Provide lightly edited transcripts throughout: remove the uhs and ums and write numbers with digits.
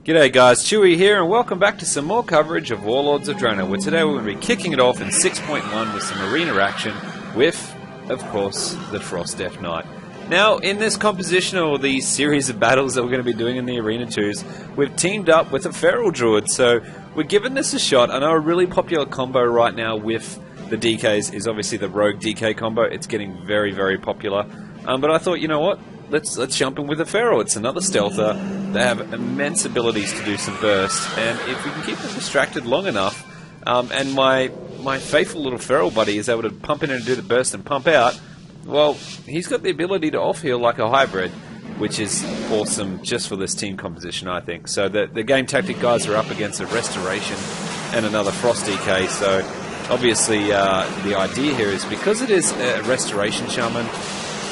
G'day guys, Chewy here and welcome back to some more coverage of Warlords of Draenor, where today we're going to be kicking it off in 6.1 with some arena action with, of course, the Frost Death Knight. Now, in this composition or the series of battles that we're going to be doing in the Arena 2s, we've teamed up with a Feral Druid, so we're giving this a shot. I know a really popular combo right now with the DKs is obviously the Rogue DK combo. It's getting very, very popular. But I thought, you know what? Let's jump in with a Feral. It's another stealther. They have immense abilities to do some burst, and if we can keep them distracted long enough, and my faithful little Feral buddy is able to pump in and do the burst and pump out, well, he's got the ability to off-heal like a hybrid, which is awesome just for this team composition, I think. So the game tactic guys are up against a Restoration and another Frost DK, so obviously the idea here is because it is a Restoration Shaman,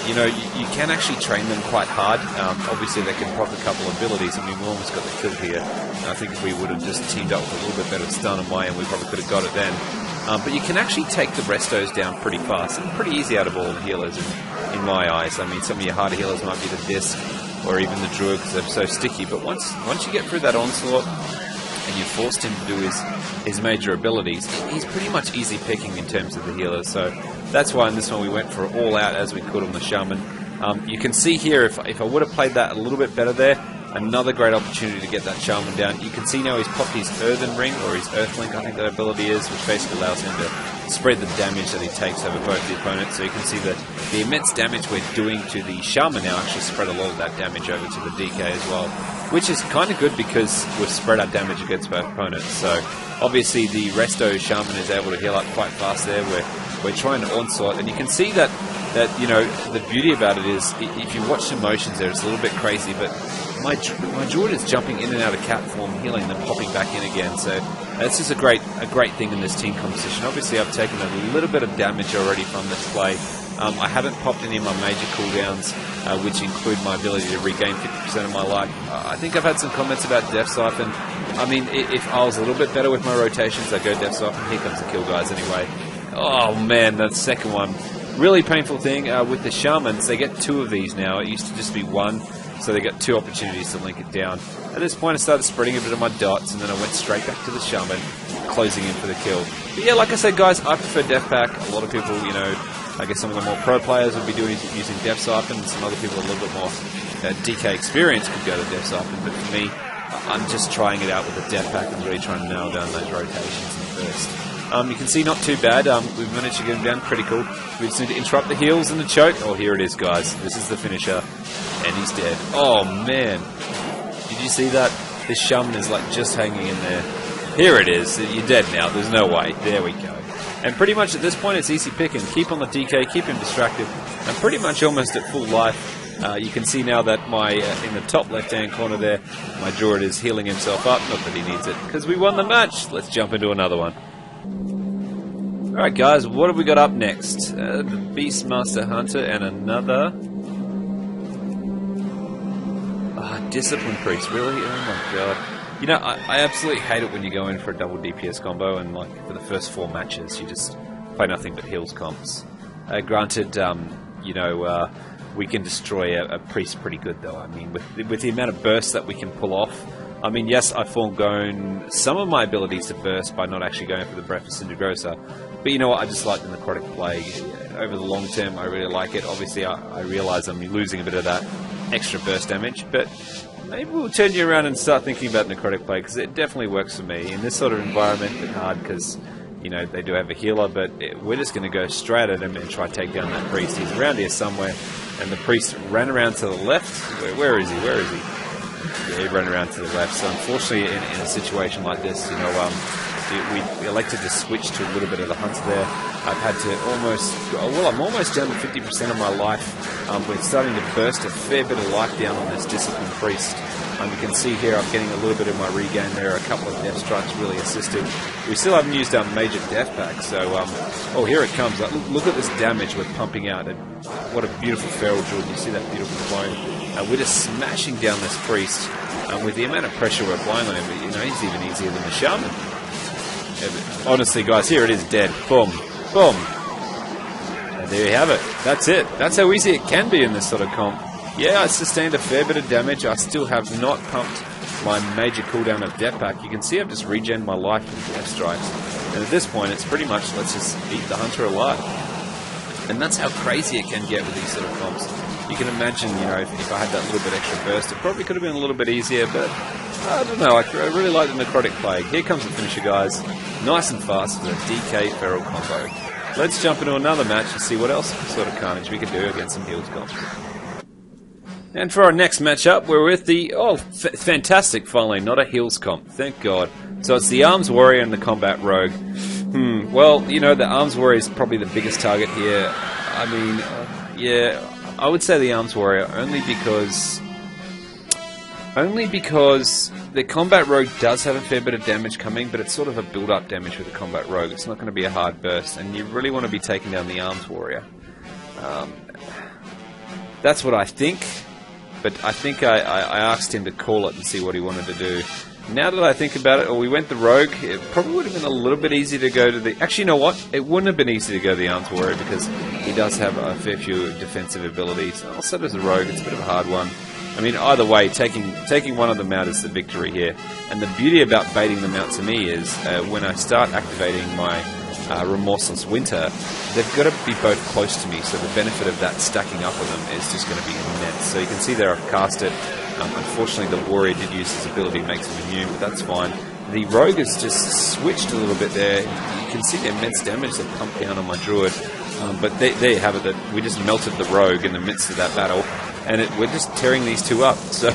you know, you can actually train them quite hard. Obviously, they can proc a couple of abilities. I mean, we almost got the kill here. And I think if we would have just teamed up with a little bit better stun on my end, we probably could have got it then. But you can actually take the Restos down pretty fast. And pretty easy out of all the healers, in my eyes. I mean, some of your harder healers might be the Disc or even the Druid because they're so sticky. But once you get through that onslaught and you forced him to do his major abilities, he's pretty much easy picking in terms of the healers. So that's why in this one we went for all out as we could on the Shaman. You can see here, if I would have played that a little bit better there, another great opportunity to get that Shaman down. You can see now he's popped his Earthen Ring, or his Earthlink, I think that ability is, which basically allows him to spread the damage that he takes over both the opponents. So you can see that the immense damage we're doing to the Shaman now actually spread a lot of that damage over to the DK as well, which is kind of good because we've spread our damage against both opponents. So obviously the Resto Shaman is able to heal up quite fast there. We're trying to onslaught, and you can see that you know, the beauty about it is if you watch the motions there, it's a little bit crazy, but my Druid is jumping in and out of cat form, healing, then popping back in again. So that's just a great thing in this team composition. Obviously, I've taken a little bit of damage already from this play. I haven't popped any of my major cooldowns, which include my ability to regain 50% of my life. I think I've had some comments about Death Siphon. I mean, if I was a little bit better with my rotations, I'd go Death Siphon. Here comes the kill, guys, anyway. Oh, man, that second one. Really painful thing with the Shamans, they get two of these now. It used to just be one, so they got two opportunities to link it down. At this point, I started spreading a bit of my dots, and then I went straight back to the Shaman, closing in for the kill. But yeah, like I said, guys, I prefer Death Pack. A lot of people, you know, I guess some of the more pro players would be using Death Siphon, and some other people a little bit more DK experience could go to Death Siphon. But for me, I'm just trying it out with the Death Pack and really trying to nail down those rotations in the first. You can see not too bad. We've managed to get him down critical. We just need to interrupt the heals and the choke. Oh, here it is, guys. This is the finisher. And he's dead. Oh, man. Did you see that? This Shaman is like just hanging in there. Here it is. You're dead now. There's no way. There we go. And pretty much at this point, it's easy picking. Keep on the DK, keep him distracted. I'm pretty much almost at full life. You can see now that my in the top left-hand corner there, my Druid is healing himself up. Not that he needs it, because we won the match. Let's jump into another one. Alright guys, what have we got up next? The Beastmaster Hunter and another... Discipline Priest, really? Oh my god. You know, I absolutely hate it when you go in for a double DPS combo and like for the first 4 matches you just play nothing but heals comps. Granted, you know, we can destroy a Priest pretty good though. I mean, with the amount of bursts that we can pull off. I mean, yes, I've foregone some of my abilities to burst by not actually going for the Breath of Cindergrosa. But you know what, I just like the Necrotic Plague. Over the long term, I really like it. Obviously, I realise I'm losing a bit of that extra burst damage, but maybe we'll turn you around and start thinking about Necrotic Plague, because it definitely works for me. In this sort of environment, it's hard because, you know, they do have a healer, but we're just going to go straight at him and try to take down that Priest. He's around here somewhere, and the Priest ran around to the left. Where is he? Where is he? Yeah, he ran around to the left. So unfortunately, in a situation like this, you know, we elected to switch to a little bit of the hunter there. I've had to I'm almost down to 50% of my life. We're starting to burst a fair bit of life down on this Discipline Priest. You can see here I'm getting a little bit of my regain there. A couple of Death Strikes really assisted. We still haven't used our major Death Pack, so oh, here it comes. Look at this damage we're pumping out. What a beautiful Feral Druid. You see that beautiful clone. We're just smashing down this Priest. With the amount of pressure we're applying on him, you know, he's even easier than the Shaman. Honestly, guys, here it is, dead. Boom. Boom. And there you have it. That's it. That's how easy it can be in this sort of comp. Yeah, I sustained a fair bit of damage. I still have not pumped my major cooldown of Death Pack, you can see I've just regened my life with Death Strikes. And at this point, it's pretty much let's just eat the Hunter alive. And that's how crazy it can get with these sort of comps. You can imagine, you know, if I had that little bit extra burst, it probably could have been a little bit easier, but I don't know, I really like the Necrotic Plague. Here comes the finisher, guys. Nice and fast for the DK Feral combo. Let's jump into another match and see what else sort of carnage we can do against some heals comps. And for our next matchup, we're with the, fantastic, finally, not a heals comp, thank God. So it's the Arms Warrior and the Combat Rogue. Well, you know, the Arms Warrior is probably the biggest target here. I mean, yeah, I would say the Arms Warrior only because the Combat Rogue does have a fair bit of damage coming, but it's sort of a build-up damage with the Combat Rogue. It's not going to be a hard burst, and you really want to be taking down the Arms Warrior. That's what I think. But I think I asked him to call it and see what he wanted to do. Now that I think about it, we went the Rogue, it probably would have been a little bit easy to go to the... Actually, you know what? It wouldn't have been easy to go to the Arms Warrior because he does have a fair few defensive abilities. Also does the Rogue, it's a bit of a hard one. I mean, either way, taking one of them out is the victory here. And the beauty about baiting them out to me is when I start activating my Remorseless Winter, they've got to be both close to me, so the benefit of that stacking up on them is just going to be immense. So you can see there I've cast it. Unfortunately, the Warrior did use his ability to make him immune, but that's fine. The Rogue has just switched a little bit there. You can see the immense damage that pumped down on my Druid. But there you have it, that we just melted the Rogue in the midst of that battle, and we're just tearing these two up. So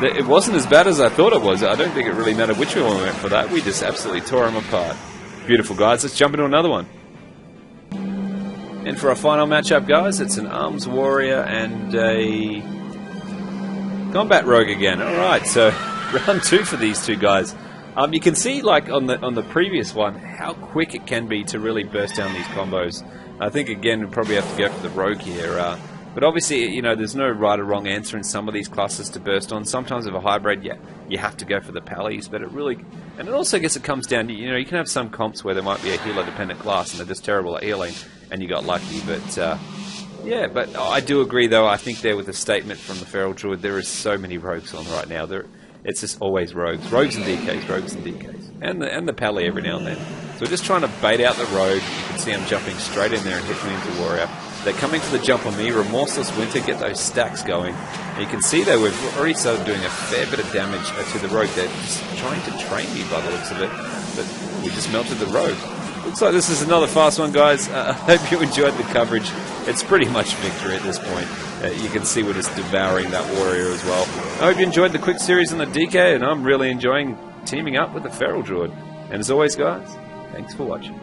it wasn't as bad as I thought it was. I don't think it really mattered which one we went for that. We just absolutely tore them apart. Beautiful, guys. Let's jump into another one. And for our final matchup, guys, it's an Arms Warrior and a Combat Rogue again. Alright, so round 2 for these two guys. You can see, like on the previous one, how quick it can be to really burst down these combos. I think, again, we probably have to go for the Rogue here. But obviously, you know, there's no right or wrong answer in some of these classes to burst on. Sometimes with a hybrid, yeah, you have to go for the pallies, but it really... And it also, I guess, it comes down to, you know, you can have some comps where there might be a healer-dependent class and they're just terrible at healing, and you got lucky, but... yeah, but I do agree, though. I think there with the statement from the Feral Druid, there is so many rogues on right now. It's just always rogues. Rogues and DKs, rogues and DKs. And the pally every now and then. So we're just trying to bait out the Rogue. You can see I'm jumping straight in there and hit me into Warrior. They're coming for the jump on me. Remorseless Winter, get those stacks going. And you can see, though, we've already started doing a fair bit of damage to the Rogue. They're just trying to train me by the looks of it. But we just melted the Rogue. Looks like this is another fast one, guys. I hope you enjoyed the coverage. It's pretty much victory at this point. You can see we're just devouring that Warrior as well. I hope you enjoyed the quick series on the DK, and I'm really enjoying teaming up with the Feral Druid. And as always, guys, thanks for watching.